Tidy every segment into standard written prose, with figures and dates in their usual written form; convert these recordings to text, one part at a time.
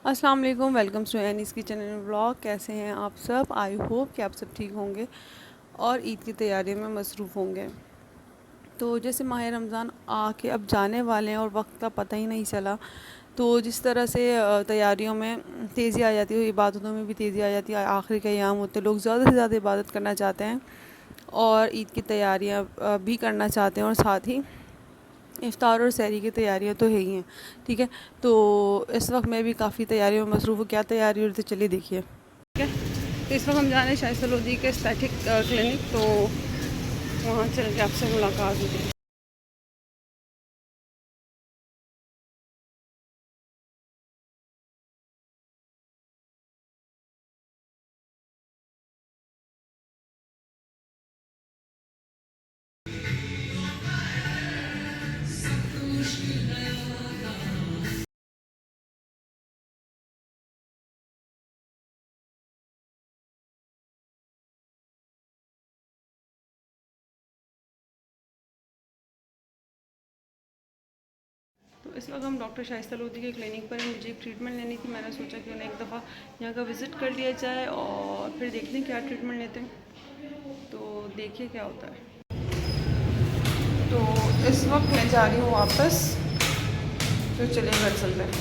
अस्सलाम वालेकुम, welcome to Annie's kitchen and vlog. कैसे हैं आप सब? आई होप कि आप सब ठीक होंगे और ईद की तैयारियों में मसरूफ़ होंगे। तो जैसे माह रमज़ान आके अब जाने वाले हैं और वक्त का पता ही नहीं चला, तो जिस तरह से तैयारियों में तेज़ी आ जाती है, इबादतों में भी तेज़ी आ जाती है। आखिरी के अयाम होते, लोग ज़्यादा से ज़्यादा इबादत करना चाहते हैं और ईद की तैयारियाँ भी करना चाहते हैं, और साथ ही इफ़्तार और सहरी की तैयारियां तो है ही हैं। ठीक है, तो इस वक्त मैं भी काफ़ी तैयारियों में मसरूफ़ हूँ। क्या तैयारी हो रही थी, चलिए देखिए। ठीक है, तो इस वक्त हम जा रहे हैं शाइस्ता लोधी के एस्थेटिक क्लिनिक, तो वहाँ चल के आपसे मुलाकात होती है। तो इस वक्त हम डॉक्टर शाइस्ता लोधी के क्लिनिक पर हैं। मुझे एक ट्रीटमेंट लेनी थी। मैंने सोचा कि उन्हें एक दफ़ा यहाँ का विज़िट कर लिया जाए और फिर देख लें क्या ट्रीटमेंट लेते हैं। तो देखिए क्या होता है। तो इस वक्त मैं जा रही हूँ वापस, तो चलिए घर चलते हैं।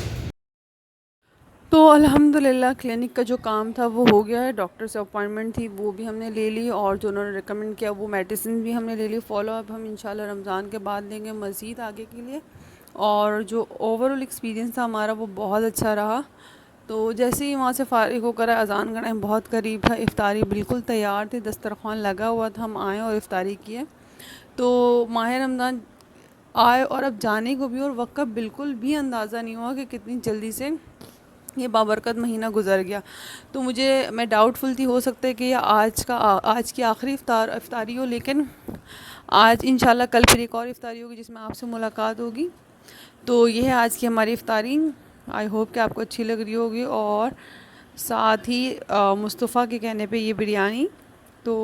तो अल्हम्दुलिल्लाह क्लिनिक का जो काम था वो हो गया है। डॉक्टर से अपॉइंटमेंट थी वो भी हमने ले ली, और जो उन्होंने रिकमेंड किया वो मेडिसिन भी हमने ले ली। फॉलो अप हम इंशाल्लाह रमज़ान के बाद लेंगे मज़ीद आगे के लिए। और जो ओवरऑल एक्सपीरियंस था हमारा वो बहुत अच्छा रहा। तो जैसे ही वहाँ से फ़ारिग होकर अज़ान का टाइम बहुत करीब था, इफ़्तारी बिल्कुल तैयार थी, दस्तरख़्वान लगा हुआ था, हम आए और इफ़्तारी किए। तो माह रमज़ान आए और अब जाने को भी, और वक्त का बिल्कुल भी अंदाज़ा नहीं हुआ कि कितनी जल्दी से ये बाबरकत महीना गुजर गया। तो मैं डाउटफुल थी, हो सकता है कि ये आज की आखिरी इफ्तारी हो, लेकिन आज इंशाल्लाह कल फिर एक और इफ्तारी होगी जिसमें आपसे मुलाकात होगी। तो ये है आज की हमारी इफ्तारी। आई होप कि आपको अच्छी लग रही होगी। और साथ ही मुस्तफ़ा के कहने पे ये बिरयानी। तो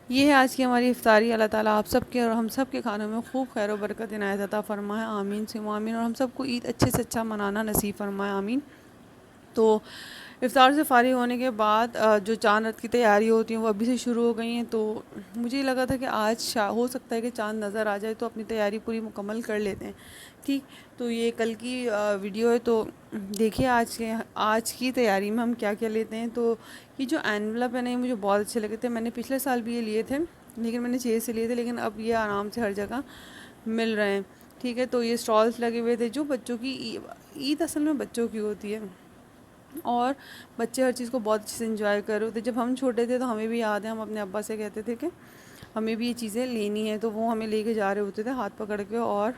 ये है आज की हमारी इफ्तारी। अल्लाह ताला आप सब के और हम सब के खानों में खूब खैर व बरकत इनायत अता फ़रमाए, आमीन से आमीन। और हम सबको ईद अच्छे से अच्छा मनाना नसीब फ़रमाए, आमीन। तो इफ़्तार से फ़ारिग होने के बाद जो चाँद रात की तैयारी होती है वो अभी से शुरू हो गई हैं। तो मुझे ये लगा था कि आज हो सकता है कि चाँद नज़र आ जाए, तो अपनी तैयारी पूरी मुकम्मल कर लेते हैं। ठीक, तो ये कल की वीडियो है, तो देखिए आज की तैयारी में हम क्या क्या लेते हैं। तो ये जो एनवलप है ना, ये मुझे बहुत अच्छे लगे थे। मैंने पिछले साल भी ये लिए थे, लेकिन मैंने 6 से लिए थे, लेकिन अब ये आराम से हर जगह मिल रहे हैं। ठीक है, तो ये स्टॉल्स लगे हुए थे। जो बच्चों की ईद असल में बच्चों की होती है, और बच्चे हर चीज़ को बहुत अच्छे से इंजॉय कर रहे थे। जब हम छोटे थे तो हमें भी याद है, हम अपने अब्बा से कहते थे कि हमें भी ये चीज़ें लेनी है, तो वो हमें लेके जा रहे होते थे हाथ पकड़ के, और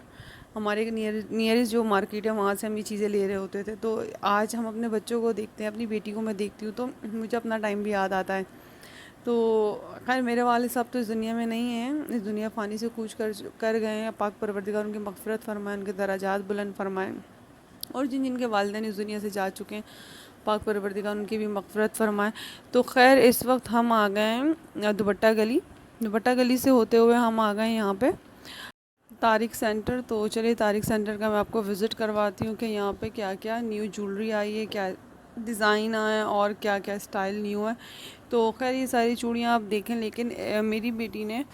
हमारे नियरेस्ट जो मार्केट है वहाँ से हम ये चीज़ें ले रहे होते थे। तो आज हम अपने बच्चों को देखते हैं, अपनी बेटी को मैं देखती हूँ, तो मुझे अपना टाइम भी याद आता है। तो खैर मेरे वाले साहब तो इस दुनिया में नहीं हैं, इस दुनिया फ़ानी से कूच कर गए हैं। पाक परवरदिगार उनकी मग़फ़िरत फ़रमाए, उनके दराजात बुलंद फ़रमाएँ। और जिनके वालिदैन इस दुनिया से जा चुके हैं, पाक परवरदिगार उनकी भी मग़फ़िरत फ़रमाए। तो ख़ैर इस वक्त हम आ गए हैं दुपट्टा गली से होते हुए हम आ गए यहाँ पे तारिक सेंटर। तो चलिए तारिक सेंटर का मैं आपको विज़िट करवाती हूँ कि यहाँ पे क्या क्या न्यू ज्वेलरी आई है, क्या डिज़ाइन आया है और क्या क्या स्टाइल न्यू है। तो खैर ये सारी चूड़ियाँ आप देखें, लेकिन मेरी बेटी ने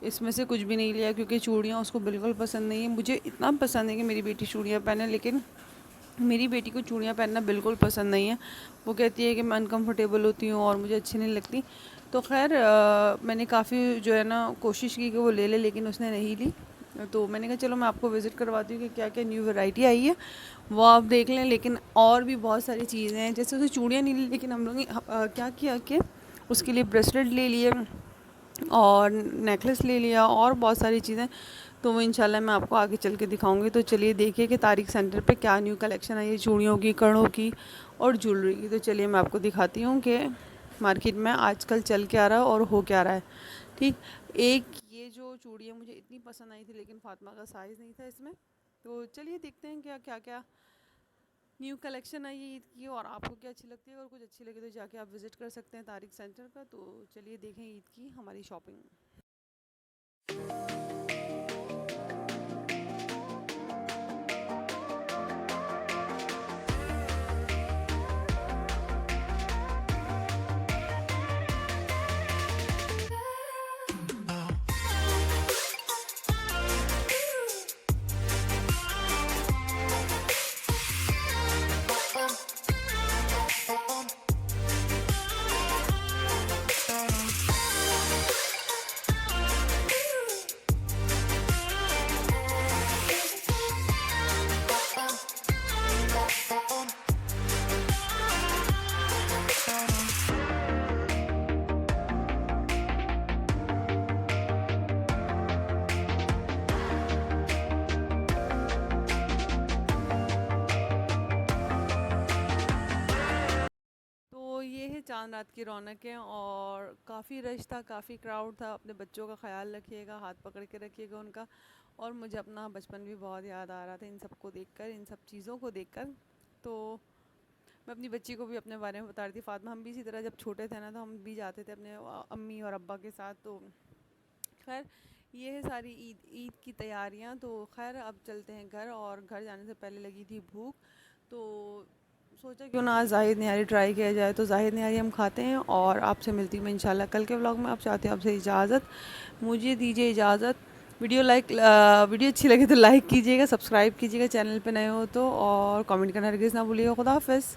इसमें से कुछ भी नहीं लिया, क्योंकि चूड़ियाँ उसको बिल्कुल पसंद नहीं है। मुझे इतना पसंद है कि मेरी बेटी चूड़ियाँ पहने, लेकिन मेरी बेटी को चूड़ियाँ पहनना बिल्कुल पसंद नहीं है। वो कहती है कि मैं अनकंफर्टेबल होती हूँ और मुझे अच्छी नहीं लगती। तो खैर मैंने काफ़ी जो है ना कोशिश की कि वो ले ले, लेकिन उसने नहीं ली। तो मैंने कहा चलो मैं आपको विज़िट करवाती हूँ कि क्या क्या न्यू वैरायटी आई है, वो आप देख लें। लेकिन और भी बहुत सारी चीज़ें हैं, जैसे उसे चूड़ियाँ नहीं ली, लेकिन हम लोग ने क्या किया कि उसके लिए ब्रेसलेट ले लिए और नेकलेस ले लिया और बहुत सारी चीज़ें। तो वो इंशाल्लाह मैं आपको आगे चल के दिखाऊंगी। तो चलिए देखिए कि तारिक सेंटर पे क्या न्यू कलेक्शन आई है चूड़ियों की, कड़ों की और ज्वेलरी की। तो चलिए मैं आपको दिखाती हूँ कि मार्केट में आजकल चल क्या रहा है और हो क्या रहा है। ठीक, एक ये जो चूड़ियाँ मुझे इतनी पसंद आई थी, लेकिन फातिमा का साइज़ नहीं था इसमें। तो चलिए देखते हैं क्या क्या क्या न्यू कलेक्शन आई है ईद की, और आपको क्या अच्छी लगती है। और कुछ अच्छी लगे तो जाके आप विज़िट कर सकते हैं तारिक सेंटर का। तो चलिए देखें ईद की हमारी शॉपिंग। चांद रात की रौनक है और काफ़ी रश था, काफ़ी क्राउड था। अपने बच्चों का ख्याल रखिएगा, हाथ पकड़ के रखिएगा उनका। और मुझे अपना बचपन भी बहुत याद आ रहा था इन सब को देखकर, इन सब चीज़ों को देखकर। तो मैं अपनी बच्ची को भी अपने बारे में बता रही थी, फातिमा हम भी इसी तरह जब छोटे थे ना तो हम भी जाते थे अपने अम्मी और अब्बा के साथ। तो खैर ये है सारी ईद ईद की तैयारियां। तो खैर अब चलते हैं घर, और घर जाने से पहले लगी थी भूख, तो सोचा क्यों ना आज जाहिद निहारी ट्राई किया जाए। तो जाहिद निहारी हम खाते हैं और आपसे मिलती हूँ मैं इंशाल्लाह कल के व्लॉग में। आप चाहते हैं आपसे इजाज़त, मुझे दीजिए इजाज़त। वीडियो अच्छी लगे तो लाइक कीजिएगा, सब्सक्राइब कीजिएगा चैनल पे नए हो तो, और कमेंट करना हरगिज़ ना भूलिएगा। खुदा हाफ़िज़।